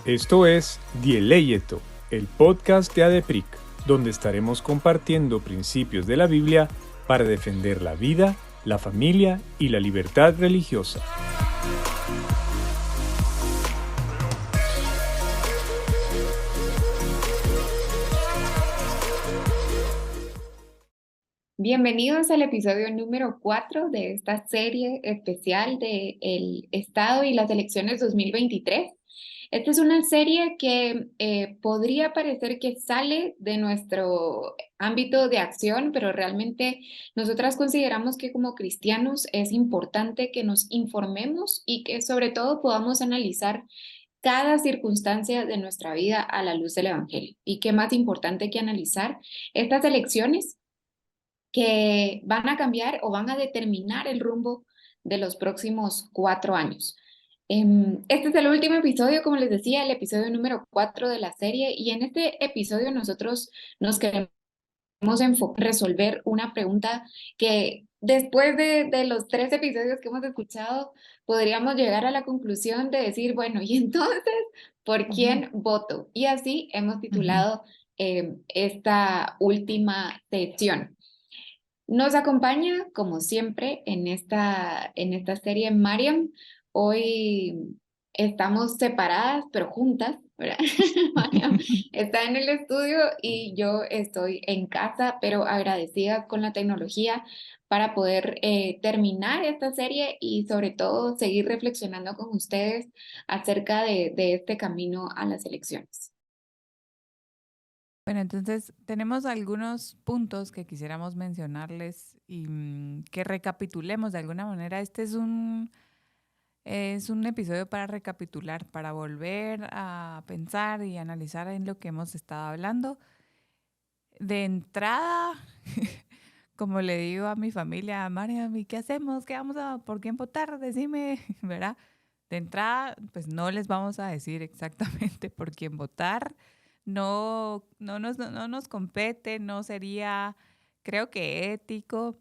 Esto es Dieleyeto, el podcast de ADEPRIC, donde estaremos compartiendo principios de la Biblia para defender la vida, la familia y la libertad religiosa. Bienvenidos al episodio número 4 de esta serie especial de el Estado y las elecciones 2023. Esta es una serie que podría parecer que sale de nuestro ámbito de acción, pero realmente nosotras consideramos que como cristianos es importante que nos informemos y que sobre todo podamos analizar cada circunstancia de nuestra vida a la luz del Evangelio. Y qué más importante que analizar estas elecciones que van a cambiar o van a determinar el rumbo de los próximos 4 años. Este es el último episodio, como les decía, el episodio número 4 de la serie, y en este episodio nosotros nos queremos enfocar en resolver una pregunta que después de los 3 episodios que hemos escuchado, podríamos llegar a la conclusión de decir, bueno, y entonces, ¿por quién voto? Y así hemos titulado esta última sección. Nos acompaña, como siempre, en esta serie Mariam. Hoy estamos separadas, pero juntas, ¿verdad? Mariam está en el estudio y yo estoy en casa, pero agradecida con la tecnología para poder terminar esta serie y sobre todo seguir reflexionando con ustedes acerca de este camino a las elecciones. Bueno, entonces tenemos algunos puntos que quisiéramos mencionarles y que recapitulemos de alguna manera. Este es un episodio para recapitular, para volver a pensar y analizar en lo que hemos estado hablando. De entrada, como le digo a mi familia, María, ¿y qué hacemos? ¿Por quién votar? Decime, ¿verdad? De entrada, pues no les vamos a decir exactamente por quién votar. No nos compete, no sería, creo que ético.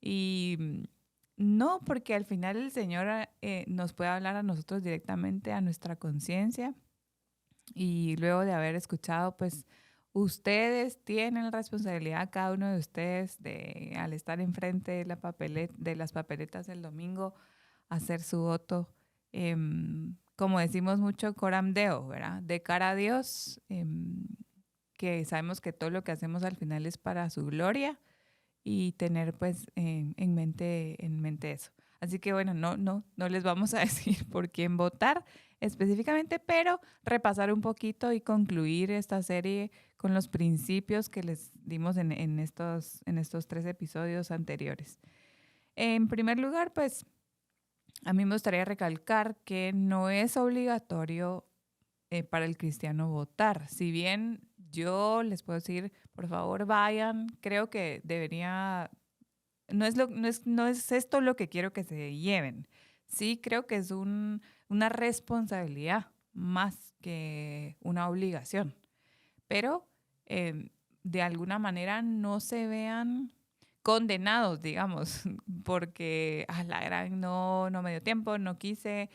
Y no, porque al final el Señor nos puede hablar a nosotros directamente, a nuestra conciencia. Y luego de haber escuchado, pues ustedes tienen la responsabilidad, cada uno de ustedes, de al estar enfrente de las papeletas el domingo, hacer su voto. Como decimos mucho, coram Deo, ¿verdad? De cara a Dios, que sabemos que todo lo que hacemos al final es para su gloria y tener pues en mente eso. Así que bueno, no les vamos a decir por quién votar específicamente, pero repasar un poquito y concluir esta serie con los principios que les dimos en estos 3 episodios anteriores. En primer lugar, pues a mí me gustaría recalcar que no es obligatorio para el cristiano votar. Si bien yo les puedo decir, por favor vayan, creo que debería, no es esto lo que quiero que se lleven. Sí, creo que es una responsabilidad más que una obligación. Pero de alguna manera no se vean condenados, digamos, porque a la gran no me dio tiempo, no quise,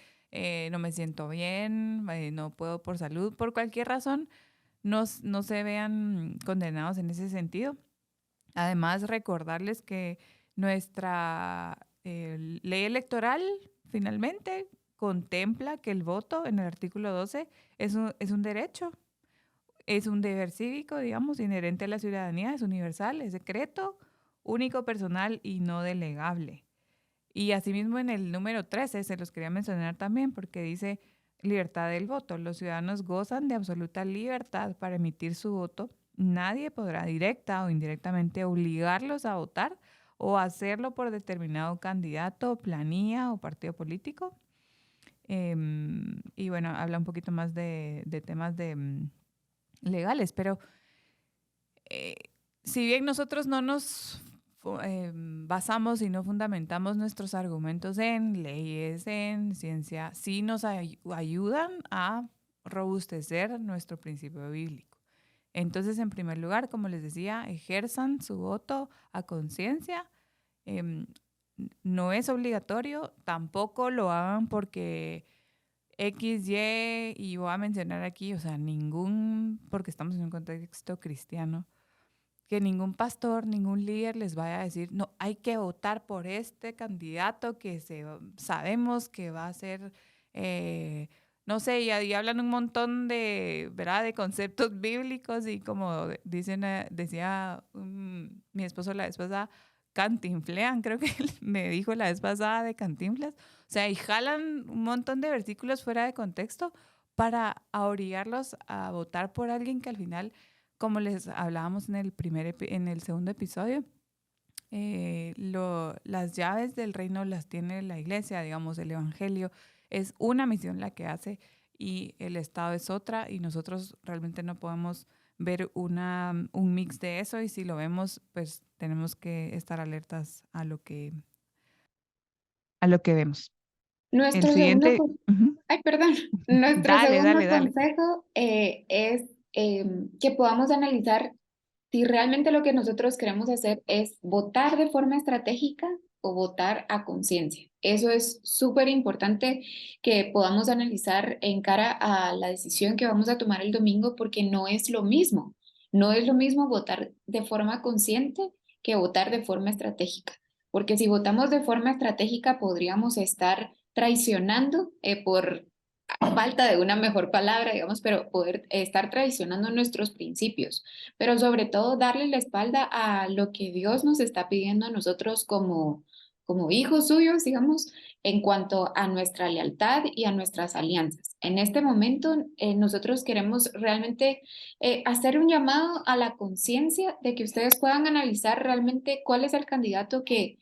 no me siento bien, no puedo por salud, por cualquier razón, no se vean condenados en ese sentido. Además, recordarles que nuestra ley electoral finalmente contempla que el voto en el artículo 12 es un derecho, es un deber cívico, digamos, inherente a la ciudadanía, es universal, es secreto, único, personal y no delegable. Y asimismo en el número 13 se los quería mencionar también porque dice libertad del voto. Los ciudadanos gozan de absoluta libertad para emitir su voto. Nadie podrá directa o indirectamente obligarlos a votar o hacerlo por determinado candidato, planilla o partido político. Y bueno, habla un poquito más de temas legales, pero eh, si bien nosotros no nos basamos y no fundamentamos nuestros argumentos en leyes, en ciencia, sí nos ayudan a robustecer nuestro principio bíblico. Entonces, en primer lugar, como les decía, ejerzan su voto a conciencia. No es obligatorio, tampoco lo hagan porque X, y voy a mencionar aquí, o sea, porque estamos en un contexto cristiano, que ningún pastor, ningún líder les vaya a decir, no, hay que votar por este candidato que sabemos que va a ser, no sé, y ahí hablan un montón de, ¿verdad?, de conceptos bíblicos y como decía mi esposo la vez pasada, cantinflean, creo que me dijo la vez pasada de Cantinflas. O sea, y jalan un montón de versículos fuera de contexto para obligarlos a votar por alguien que al final, como les hablábamos en en el segundo episodio, las llaves del reino las tiene la iglesia, digamos, el evangelio es una misión la que hace y el Estado es otra, y nosotros realmente no podemos ver un mix de eso, y si lo vemos, pues tenemos que estar alertas a lo que vemos. El Nuestro segundo, siguiente, ujú. ay, perdón, nuestro Dale, segundo dale, dale. consejo es que podamos analizar si realmente lo que nosotros queremos hacer es votar de forma estratégica o votar a conciencia. Eso es súper importante que podamos analizar en cara a la decisión que vamos a tomar el domingo, porque no es lo mismo. No es lo mismo votar de forma consciente que votar de forma estratégica. Porque si votamos de forma estratégica podríamos estar traicionando por falta de una mejor palabra, digamos, pero poder estar traicionando nuestros principios, pero sobre todo darle la espalda a lo que Dios nos está pidiendo a nosotros como hijos suyos, digamos, en cuanto a nuestra lealtad y a nuestras alianzas. En este momento, nosotros queremos realmente hacer un llamado a la conciencia de que ustedes puedan analizar realmente cuál es el candidato que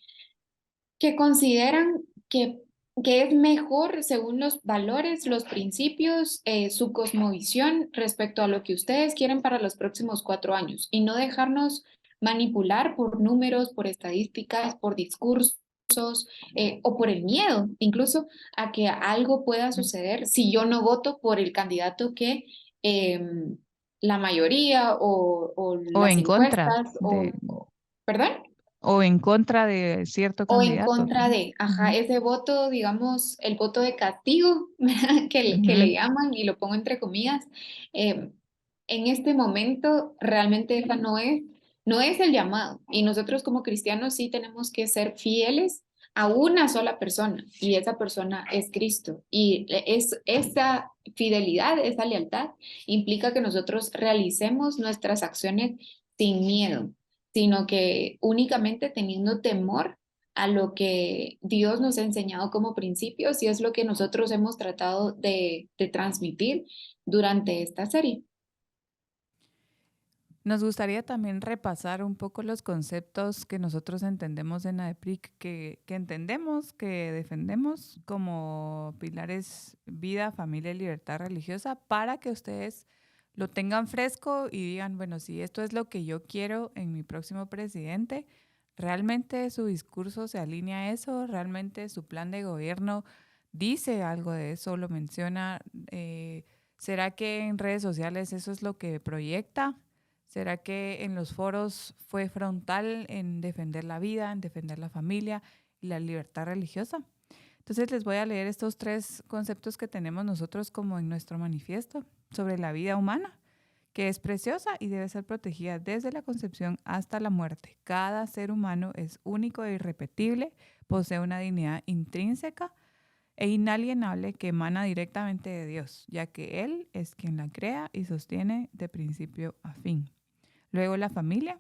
consideran que es mejor según los valores, los principios, su cosmovisión respecto a lo que ustedes quieren para los próximos 4 años, y no dejarnos manipular por números, por estadísticas, por discursos, o por el miedo, incluso a que algo pueda suceder si yo no voto por el candidato que la mayoría o O las en contra encuestas de, ¿perdón? o en contra de cierto O en candidato, contra ¿verdad? de, ajá, Ujú, ese voto, digamos, el voto de castigo, ¿verdad? Que le ujú. llaman, y lo pongo entre comillas. eh, en este momento realmente esa no es el llamado. Y nosotros como cristianos sí tenemos que ser fieles a una sola persona, y esa persona es Cristo. Y esa fidelidad, esa lealtad implica que nosotros realicemos nuestras acciones sin miedo, sino que únicamente teniendo temor a lo que Dios nos ha enseñado como principios, y es lo que nosotros hemos tratado de transmitir durante esta serie. Nos gustaría también repasar un poco los conceptos que nosotros entendemos en ADEPRIC, que entendemos, que defendemos como pilares vida, familia y libertad religiosa, para que ustedes lo tengan fresco y digan, bueno, si esto es lo que yo quiero en mi próximo presidente, ¿realmente su discurso se alinea a eso? ¿Realmente su plan de gobierno dice algo de eso? ¿Lo menciona? ¿Será que en redes sociales eso es lo que proyecta? ¿Será que en los foros fue frontal en defender la vida, en defender la familia y la libertad religiosa? Entonces les voy a leer estos 3 conceptos que tenemos nosotros como en nuestro manifiesto sobre la vida humana, que es preciosa y debe ser protegida desde la concepción hasta la muerte. Cada ser humano es único e irrepetible, posee una dignidad intrínseca e inalienable que emana directamente de Dios, ya que Él es quien la crea y sostiene de principio a fin. Luego la familia,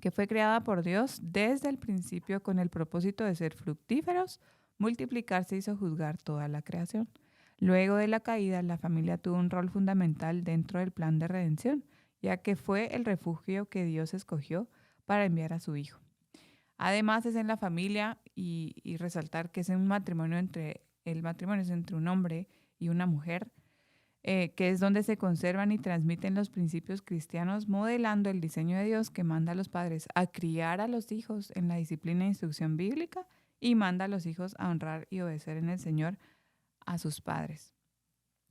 que fue creada por Dios desde el principio con el propósito de ser fructíferos, multiplicarse y sojuzgar toda la creación. Luego de la caída, la familia tuvo un rol fundamental dentro del plan de redención, ya que fue el refugio que Dios escogió para enviar a su Hijo. Además, es en la familia, y resaltar que el matrimonio es entre un hombre y una mujer, que es donde se conservan y transmiten los principios cristianos, modelando el diseño de Dios, que manda a los padres a criar a los hijos en la disciplina e instrucción bíblica, y manda a los hijos a honrar y obedecer en el Señor a sus padres.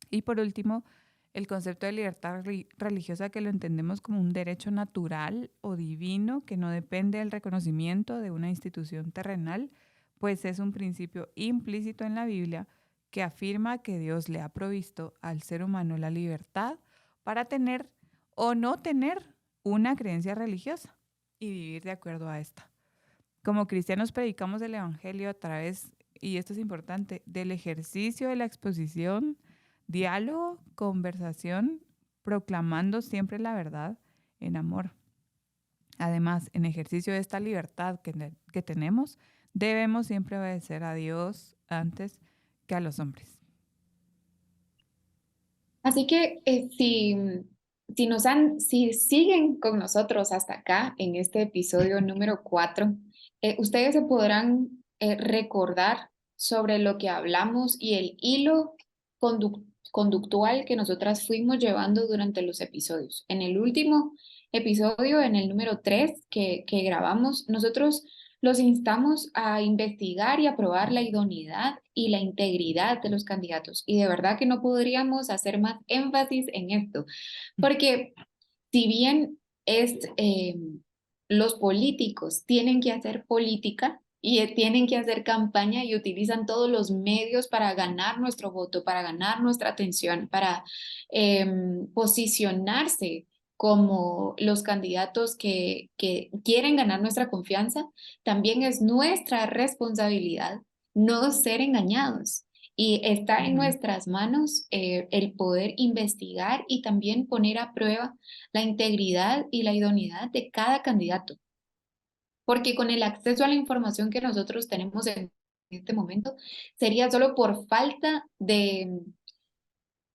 Y por último, el concepto de libertad religiosa, que lo entendemos como un derecho natural o divino que no depende del reconocimiento de una institución terrenal, pues es un principio implícito en la Biblia que afirma que Dios le ha provisto al ser humano la libertad para tener o no tener una creencia religiosa y vivir de acuerdo a esta. Como cristianos predicamos el Evangelio a través, y esto es importante, del ejercicio de la exposición, diálogo, conversación, proclamando siempre la verdad en amor. Además, en ejercicio de esta libertad que tenemos, debemos siempre obedecer a Dios antes que a los hombres. Así que si siguen con nosotros hasta acá en este episodio número 4, ustedes se podrán recordar sobre lo que hablamos y el hilo conductual que nosotras fuimos llevando durante los episodios. En el último episodio, en el número 3 que grabamos, nosotros los instamos a investigar y aprobar la idoneidad y la integridad de los candidatos. Y de verdad que no podríamos hacer más énfasis en esto, porque si bien los políticos tienen que hacer política y tienen que hacer campaña y utilizan todos los medios para ganar nuestro voto, para ganar nuestra atención, para posicionarse como los candidatos que quieren ganar nuestra confianza, también es nuestra responsabilidad no ser engañados. Y está en nuestras manos el poder investigar y también poner a prueba la integridad y la idoneidad de cada candidato. Porque con el acceso a la información que nosotros tenemos en este momento, sería solo por falta de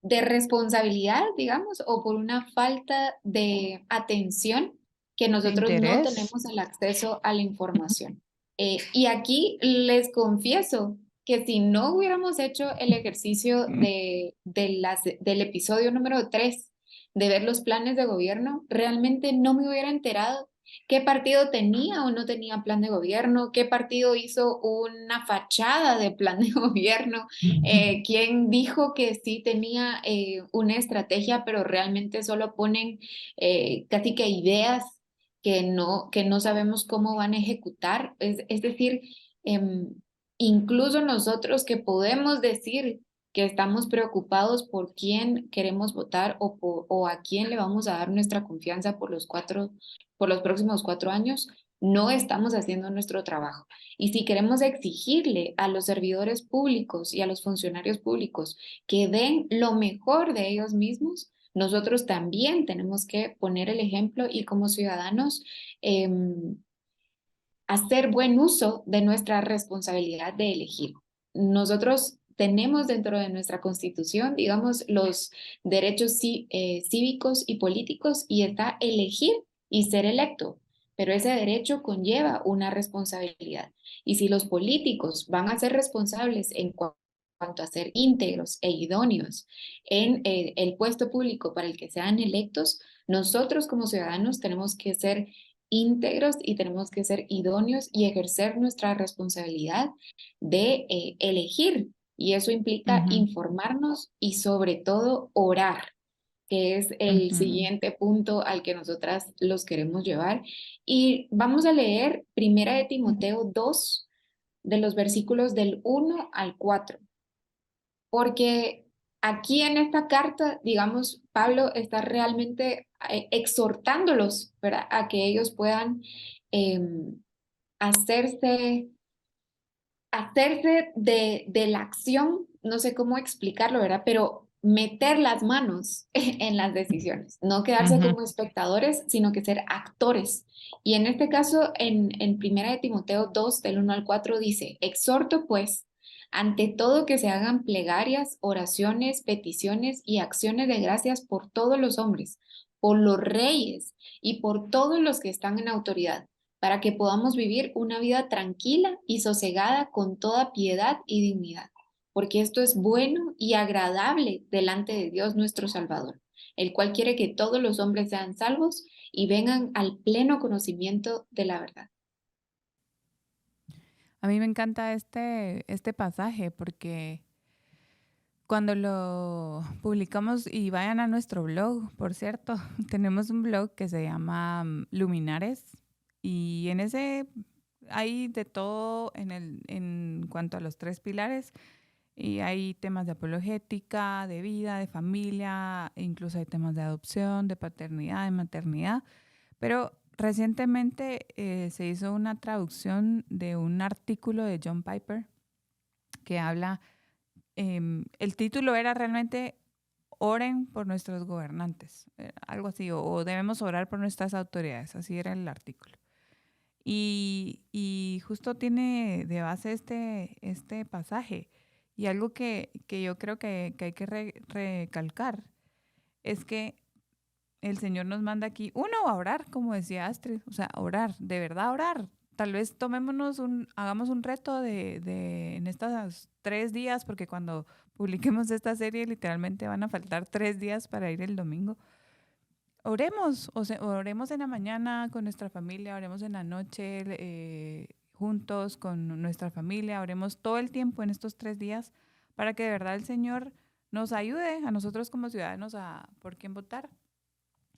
responsabilidad, digamos, o por una falta de atención que De nosotros no interés. tenemos el acceso a la información. Y aquí les confieso que si no hubiéramos hecho el ejercicio del episodio número 3 de ver los planes de gobierno, realmente no me hubiera enterado qué partido tenía o no tenía plan de gobierno, qué partido hizo una fachada de plan de gobierno, quién dijo que sí tenía una estrategia, pero realmente solo ponen casi que ideas que no sabemos cómo van a ejecutar. Es decir, em, incluso nosotros que podemos decir que estamos preocupados por quién queremos votar o a quién le vamos a dar nuestra confianza por los próximos 4 años, no estamos haciendo nuestro trabajo. Y si queremos exigirle a los servidores públicos y a los funcionarios públicos que den lo mejor de ellos mismos, nosotros también tenemos que poner el ejemplo y como ciudadanos hacer buen uso de nuestra responsabilidad de elegir. Nosotros tenemos dentro de nuestra constitución, digamos, los derechos cívicos y políticos y está elegir y ser electo, pero ese derecho conlleva una responsabilidad. Y si los políticos van a ser responsables en cuanto a ser íntegros e idóneos en el puesto público para el que sean electos, nosotros como ciudadanos tenemos que ser íntegros y tenemos que ser idóneos y ejercer nuestra responsabilidad de elegir. Y eso implica Ujú, informarnos y sobre todo orar, que es el ujú, siguiente punto al que nosotras los queremos llevar. Y vamos a leer Primera de Timoteo 2 de los versículos del 1 al 4 porque aquí en esta carta, digamos, Pablo está realmente exhortándolos, ¿verdad? A que ellos puedan eh, hacerse, hacerse de la acción, no sé cómo explicarlo, ¿verdad? Pero meter las manos en las decisiones, no quedarse ujú. como espectadores, sino que ser actores. Y en este caso, en Primera de Timoteo 2, del 1 al 4, dice, exhorto pues, ante todo que se hagan plegarias, oraciones, peticiones y acciones de gracias por todos los hombres, por los reyes y por todos los que están en autoridad para que podamos vivir una vida tranquila y sosegada con toda piedad y dignidad, porque esto es bueno y agradable delante de Dios nuestro Salvador, el cual quiere que todos los hombres sean salvos y vengan al pleno conocimiento de la verdad. A mí me encanta este pasaje porque cuando lo publicamos y vayan a nuestro blog, por cierto, tenemos un blog que se llama Luminares y en ese hay de todo en cuanto a los tres pilares Y hay temas de apologética, de vida, de familia, e incluso hay temas de adopción, de paternidad, de maternidad. Pero recientemente se hizo una traducción de un artículo de John Piper que habla, el título era realmente Oren por nuestros gobernantes, algo así, o debemos orar por nuestras autoridades, así era el artículo. Y justo tiene de base este pasaje. Y algo que yo creo que hay que recalcar es que el Señor nos manda aquí, uno, a orar, como decía Astrid, o sea, orar, de verdad orar. Tal vez hagamos un reto en estos 3 días, porque cuando publiquemos esta serie literalmente van a faltar 3 días para ir el domingo. Oremos, o sea, oremos en la mañana con nuestra familia, oremos en la noche juntos con nuestra familia, oremos todo el tiempo en estos 3 días para que de verdad el Señor nos ayude a nosotros como ciudadanos a por quién votar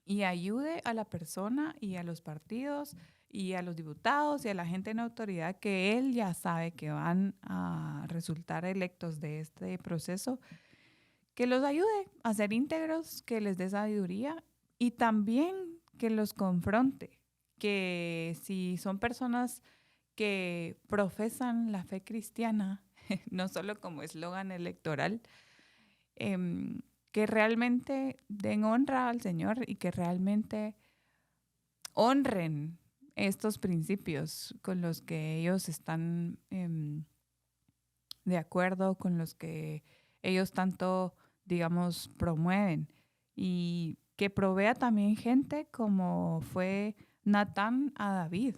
y ayude a la persona y a los partidos y a los diputados y a la gente en autoridad que Él ya sabe que van a resultar electos de este proceso, que los ayude a ser íntegros, que les dé sabiduría y también que los confronte, que si son personas que profesan la fe cristiana, no solo como eslogan electoral, que realmente den honra al Señor y que realmente honren estos principios con los que ellos están de acuerdo, con los que ellos tanto, digamos, promueven. Y que provea también gente como fue Natán a David,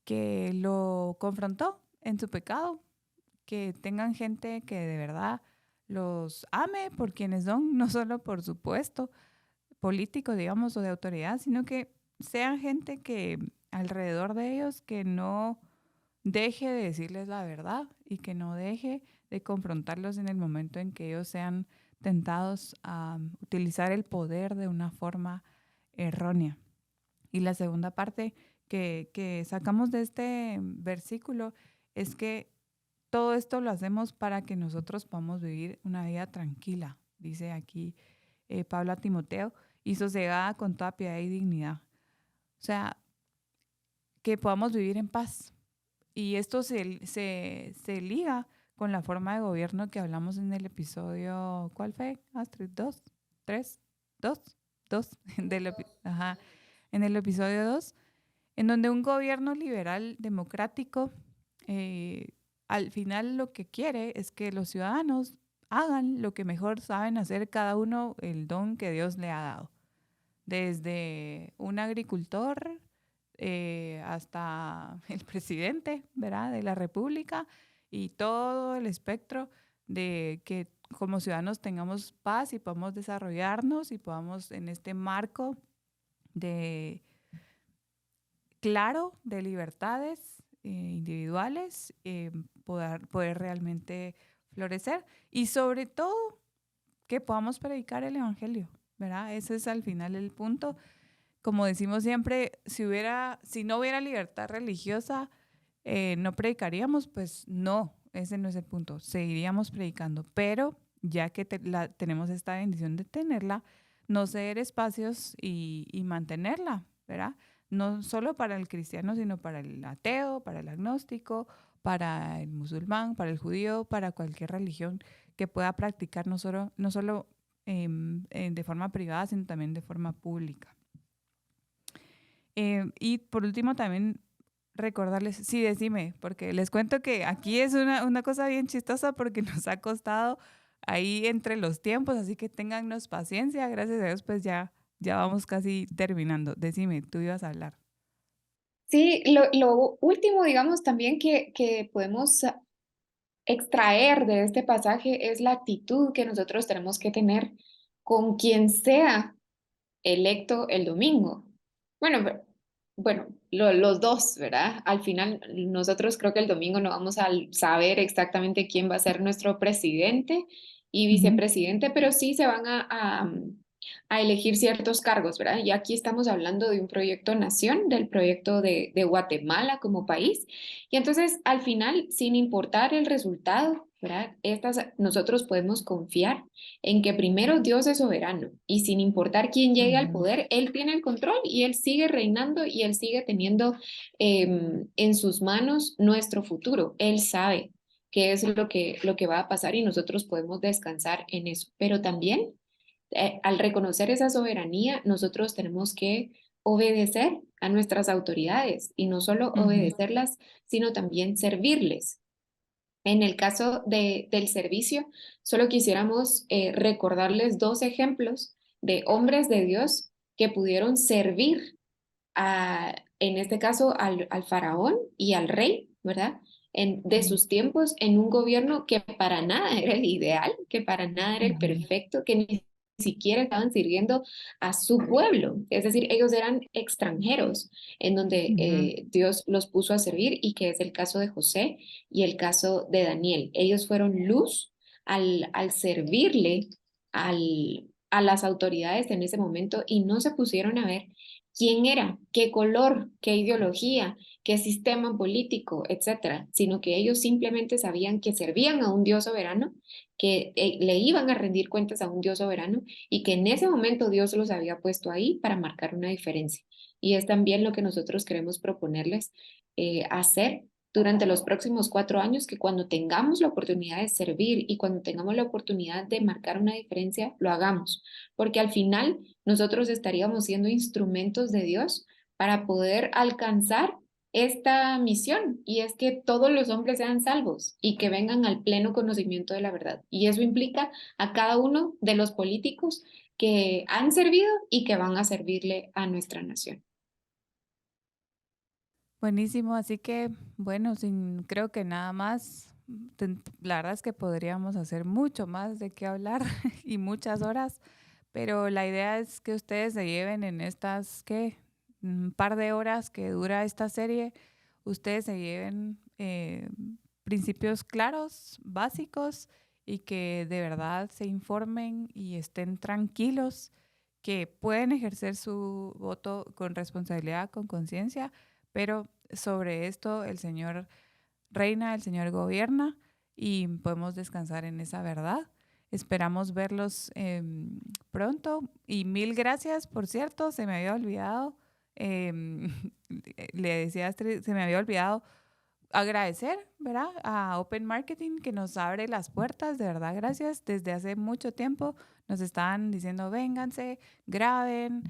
que lo confrontó en su pecado, que tengan gente que de verdad los ame por quienes son, no solo por su puesto político, digamos, o de autoridad, sino que sean gente que alrededor de ellos que no deje de decirles la verdad y que no deje de confrontarlos en el momento en que ellos sean tentados a utilizar el poder de una forma errónea. Y la segunda parte que sacamos de este versículo es que todo esto lo hacemos para que nosotros podamos vivir una vida tranquila, dice aquí Pablo a Timoteo, y sosegada con toda piedad y dignidad. O sea, que podamos vivir en paz. Y esto se liga con la forma de gobierno que hablamos en el episodio, ¿cuál fue, Astrid? ¿2? ¿3? ¿2? ¿2? Ajá, en el episodio 2, en donde un gobierno liberal democrático al final lo que quiere es que los ciudadanos hagan lo que mejor saben hacer cada uno, el don que Dios le ha dado. Desde un agricultor hasta el presidente, ¿verdad?, de la República y todo el espectro de que como ciudadanos tengamos paz y podamos desarrollarnos y podamos en este marco de claro de libertades individuales poder realmente florecer y sobre todo que podamos predicar el evangelio, ¿verdad? Ese es al final el punto. Como decimos siempre, si no hubiera libertad religiosa, no predicaríamos, pues no, ese no es el punto. Seguiríamos predicando, pero ya que tenemos esta bendición de tenerla, no ceder espacios y mantenerla, ¿verdad? No solo para el cristiano, sino para el ateo, para el agnóstico, para el musulmán, para el judío, para cualquier religión que pueda practicar no solo de forma privada, sino también de forma pública. Y por último también recordarles, sí, decime, porque les cuento que aquí es una cosa bien chistosa porque nos ha costado ahí entre los tiempos, así que téngannos paciencia, gracias a Dios pues ya vamos casi terminando. Decime, tú ibas a hablar. Sí, lo último, digamos, también que podemos extraer de este pasaje es la actitud que nosotros tenemos que tener con quien sea electo el domingo. Bueno, bueno, los dos, ¿verdad? Al final, nosotros creo que el domingo no vamos a saber exactamente quién va a ser nuestro presidente y Ujú. vicepresidente, pero sí se van a elegir ciertos cargos, ¿verdad? Y aquí estamos hablando de un proyecto nación, del proyecto de Guatemala como país. Y entonces, al final, sin importar el resultado, ¿verdad? Nosotros podemos confiar en que primero Dios es soberano y sin importar quién llegue al Ujú. poder, Él tiene el control y Él sigue reinando y Él sigue teniendo en sus manos nuestro futuro. Él sabe qué es lo que va a pasar y nosotros podemos descansar en eso. Pero también al reconocer esa soberanía, nosotros tenemos que obedecer a nuestras autoridades y no solo Ujú. obedecerlas, sino también servirles. En el caso del servicio, solo quisiéramos recordarles dos ejemplos de hombres de Dios que pudieron servir en este caso, al faraón y al rey, ¿verdad? De Ujú. sus tiempos en un gobierno que para nada era el ideal, que para nada era el Ujú. perfecto, que ni siquiera estaban sirviendo a su pueblo. Es decir, ellos eran extranjeros en donde Ujú. Dios los puso a servir y que es el caso de José y el caso de Daniel. Ellos fueron luz al servirle a las autoridades en ese momento y no se pusieron a ver quién era, qué color, qué ideología, qué sistema político, etcétera, sino que ellos simplemente sabían que servían a un Dios soberano, que le iban a rendir cuentas a un Dios soberano y que en ese momento Dios los había puesto ahí para marcar una diferencia. Y es también lo que nosotros queremos proponerles hacer durante los próximos 4 años, que cuando tengamos la oportunidad de servir y cuando tengamos la oportunidad de marcar una diferencia, lo hagamos, porque al final nosotros estaríamos siendo instrumentos de Dios para poder alcanzar esta misión, y es que todos los hombres sean salvos y que vengan al pleno conocimiento de la verdad. Y eso implica a cada uno de los políticos que han servido y que van a servirle a nuestra nación. Buenísimo, así que bueno, sin creo que nada más, la verdad es que podríamos hacer mucho más de qué hablar y muchas horas, pero la idea es que ustedes se lleven en estas, ¿qué? Un par de horas que dura esta serie, ustedes se lleven principios claros, básicos, y que de verdad se informen y estén tranquilos, que pueden ejercer su voto con responsabilidad, con conciencia, pero sobre esto el Señor reina, el Señor gobierna y podemos descansar en esa verdad. Esperamos verlos pronto y mil gracias, por cierto, se me había olvidado, em, le decía a Astrid, se me había olvidado agradecer, ¿verdad? A Open Marketing que nos abre las puertas, de verdad, gracias. Desde hace mucho tiempo nos estaban diciendo, vénganse, graben,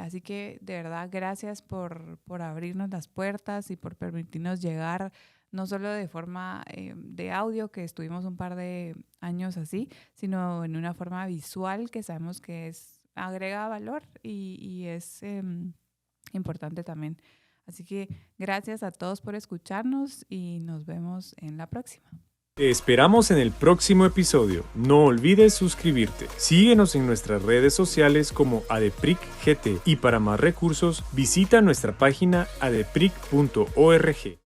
así que de verdad, gracias por abrirnos las puertas y por permitirnos llegar, no solo de forma de audio, que estuvimos un par de años así, sino en una forma visual que sabemos que agrega valor y es importante también. Así que gracias a todos por escucharnos y nos vemos en la próxima. Te esperamos en el próximo episodio. No olvides suscribirte. Síguenos en nuestras redes sociales como ADEPRIC GT y para más recursos visita nuestra página adepric.org.